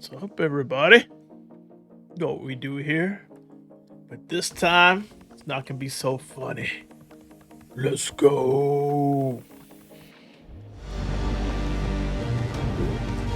What's up, everybody? Know what we do here, but this time it's not gonna be so funny. Let's go.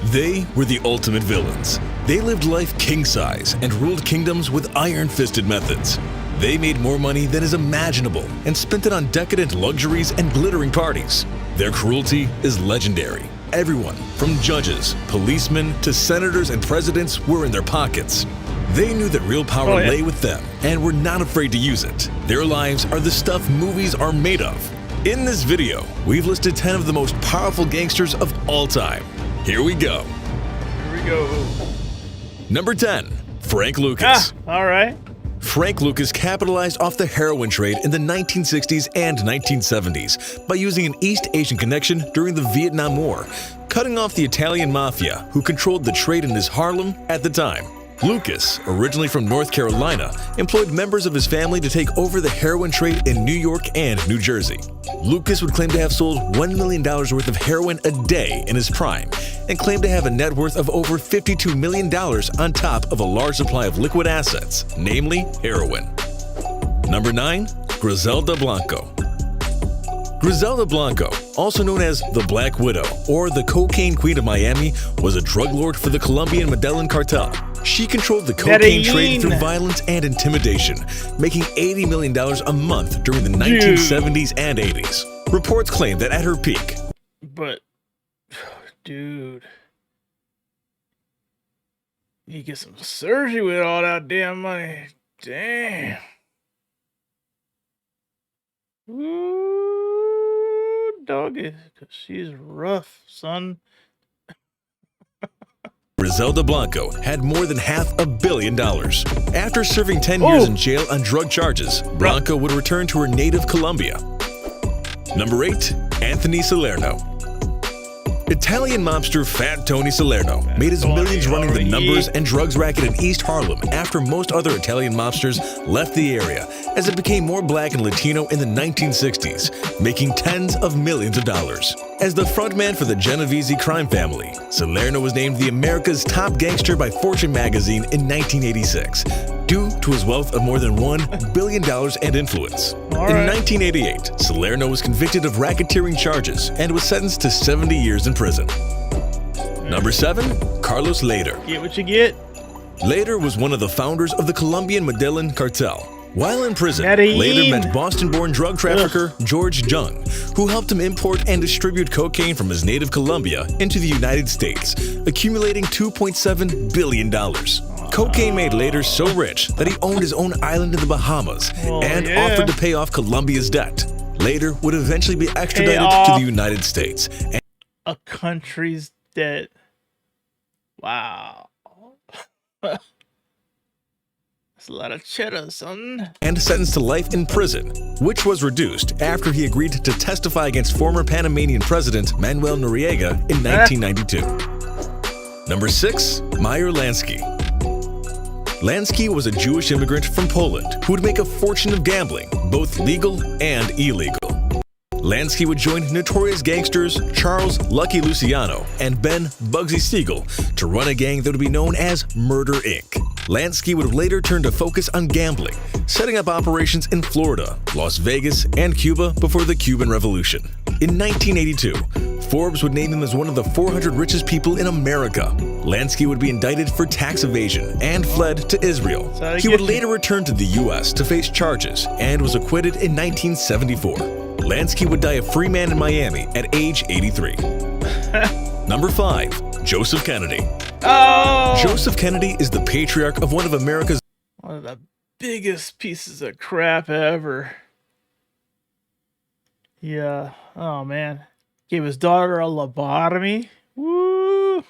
They were the ultimate villains. They lived life king-size and ruled kingdoms with iron-fisted methods. They made more money than is imaginable and spent it on decadent luxuries and glittering parties. Their cruelty is legendary. Everyone, from judges, policemen, to senators and presidents, were in their pockets. They knew that real power lay with them and were not afraid to use it. Their lives are the stuff movies are made of. In this video, we've listed 10 of the most powerful gangsters of all time. Here we go. Here we go. Number 10, Frank Lucas. All right. Frank Lucas capitalized off the heroin trade in the 1960s and 1970s by using an East Asian connection during the Vietnam War, cutting off the Italian mafia who controlled the trade in his Harlem at the time. Lucas, originally from North Carolina, employed members of his family to take over the heroin trade in New York and New Jersey. Lucas would claim to have sold $1 million worth of heroin a day in his prime, and claimed to have a net worth of over $52 million on top of a large supply of liquid assets, namely heroin. Number 9, Griselda Blanco. Griselda Blanco, also known as the Black Widow or the Cocaine Queen of Miami, was a drug lord for the Colombian Medellín Cartel. She controlled the cocaine trade through violence and intimidation, making $80 million a month during the 1970s and 80s. Reports claim that at her peak. But, dude, you get some surgery with all that damn money. Damn. Ooh, doggy, because she's rough, son. Griselda Blanco had more than $500 million. After serving 10 years in jail on drug charges, Blanco would return to her native Colombia. Number 8, Anthony Salerno. Italian mobster Fat Tony Salerno made his millions running the numbers and drugs racket in East Harlem after most other Italian mobsters left the area, as it became more black and Latino in the 1960s, making tens of millions of dollars. As the frontman for the Genovese crime family, Salerno was named the America's top gangster by Fortune magazine in 1986, due to his wealth of more than $1 billion and influence. In 1988, Salerno was convicted of racketeering charges and was sentenced to 70 years in prison. Number 7, Carlos Lader. Get what you get. Lader was one of the founders of the Colombian Medellín Cartel. While in prison, Medellín. Lader met Boston-born drug trafficker George Jung, who helped him import and distribute cocaine from his native Colombia into the United States, accumulating $2.7 billion. Cocaine made Lader so rich that he owned his own island in the Bahamas and offered to pay off Colombia's debt. Lader would eventually be extradited to the United States. A country's debt. Wow. That's a lot of cheddar, son. And sentenced to life in prison, which was reduced after he agreed to testify against former Panamanian President Manuel Noriega in 1992. Number 6, Meyer Lansky. Lansky was a Jewish immigrant from Poland who would make a fortune of gambling, both legal and illegal. Lansky would join notorious gangsters Charles Lucky Luciano and Ben Bugsy Siegel to run a gang that would be known as Murder Inc. Lansky would later turn to focus on gambling, setting up operations in Florida, Las Vegas, and Cuba before the Cuban Revolution. In 1982, Forbes would name him as one of the 400 richest people in America. Lansky would be indicted for tax evasion and fled to Israel. He would later return to the U.S. to face charges and was acquitted in 1974. Lansky would die a free man in Miami at age 83. Number 5, Joseph Kennedy. Joseph Kennedy is the patriarch of one of the biggest pieces of crap ever. Yeah. Oh, man. Gave his daughter a lobotomy. Woo!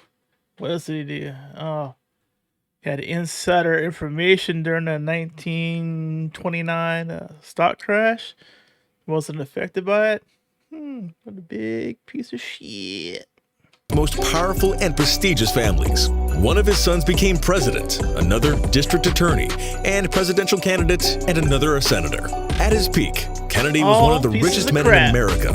What else did he do? Oh. He had insider information during the 1929 stock crash. Wasn't affected by it. What a big piece of shit. Most powerful and prestigious families. One of his sons became president, another district attorney, and presidential candidate, and another a senator. At his peak, Kennedy was one of the richest men in America.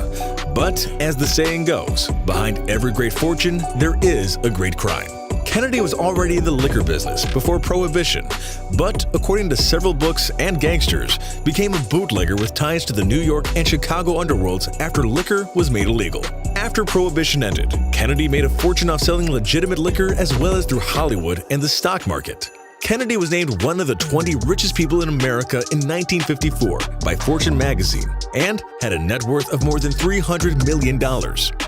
But as the saying goes, behind every great fortune, there is a great crime. Kennedy was already in the liquor business before Prohibition, but according to several books and gangsters, became a bootlegger with ties to the New York and Chicago underworlds after liquor was made illegal. After Prohibition ended, Kennedy made a fortune off selling legitimate liquor as well as through Hollywood and the stock market. Kennedy was named one of the 20 richest people in America in 1954 by Fortune magazine and had a net worth of more than $300 million,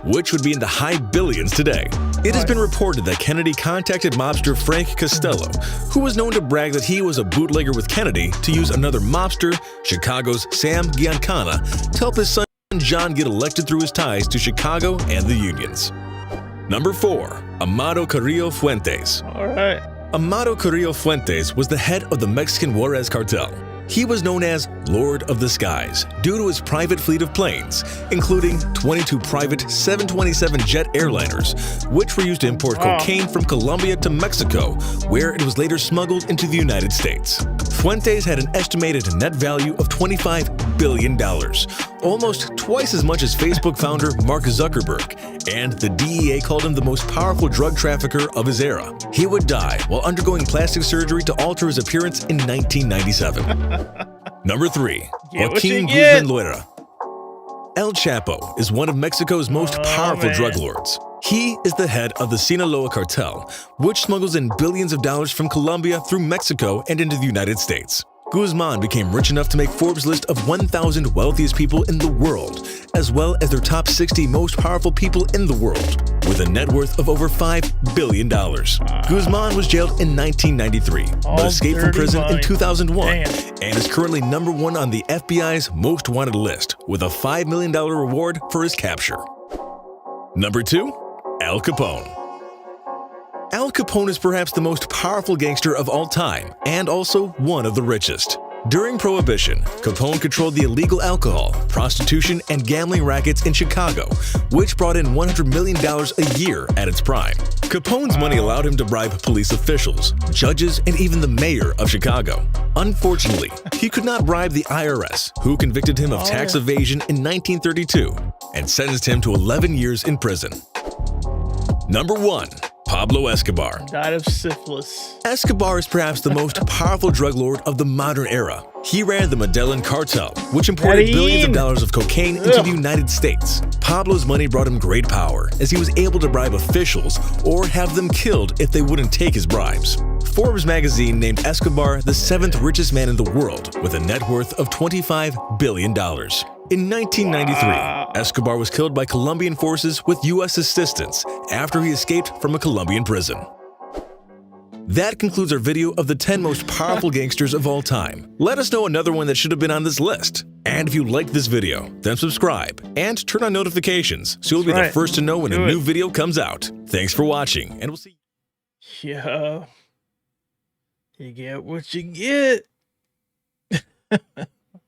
which would be in the high billions today. It has been reported that Kennedy contacted mobster Frank Costello, who was known to brag that he was a bootlegger with Kennedy, to use another mobster, Chicago's Sam Giancana, to help his son John get elected through his ties to Chicago and the unions. Number 4. Amado Carrillo Fuentes. All right. Amado Carrillo Fuentes was the head of the Mexican Juarez cartel. He was known as Lord of the Skies due to his private fleet of planes, including 22 private 727 jet airliners, which were used to import cocaine from Colombia to Mexico, where it was later smuggled into the United States. Fuentes had an estimated net value of $25 billion, almost twice as much as Facebook founder Mark Zuckerberg, and the DEA called him the most powerful drug trafficker of his era. He would die while undergoing plastic surgery to alter his appearance in 1997. Number 3. Joaquín Guzmán Loera. El Chapo is one of Mexico's most powerful drug lords. He is the head of the Sinaloa cartel, which smuggles in billions of dollars from Colombia through Mexico and into the United States. Guzman became rich enough to make Forbes' list of 1,000 wealthiest people in the world, as well as their top 60 most powerful people in the world, with a net worth of over $5 billion. Guzman was jailed in 1993, but escaped from prison in 2001, and is currently number 1 on the FBI's most wanted list, with a $5 million reward for his capture. Number 2. Al Capone. Al Capone is perhaps the most powerful gangster of all time, and also one of the richest. During Prohibition, Capone controlled the illegal alcohol, prostitution, and gambling rackets in Chicago, which brought in $100 million a year at its prime. Capone's money allowed him to bribe police officials, judges, and even the mayor of Chicago. Unfortunately, he could not bribe the IRS, who convicted him of tax evasion in 1932 and sentenced him to 11 years in prison. Number 1. Pablo Escobar. Died of syphilis. Escobar is perhaps the most powerful drug lord of the modern era. He ran the Medellín Cartel, which imported billions of dollars of cocaine into the United States. Pablo's money brought him great power, as he was able to bribe officials or have them killed if they wouldn't take his bribes. Forbes magazine named Escobar the 7th richest man in the world, with a net worth of $25 billion. In 1993, Escobar was killed by Colombian forces with U.S. assistance after he escaped from a Colombian prison. That concludes our video of the 10 most powerful gangsters of all time. Let us know another one that should have been on this list. And if you liked this video, then subscribe and turn on notifications so you'll be the first to know when a new video comes out. Thanks for watching, and we'll see you. Yeah. You get what you get.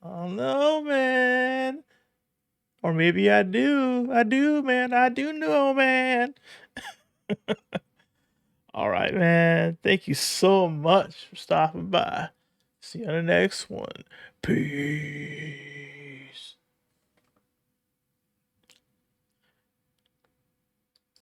Oh no, man. Or maybe I do. I do, man. I do know, man. All right, man. Thank you so much for stopping by. See you on the next one. Peace.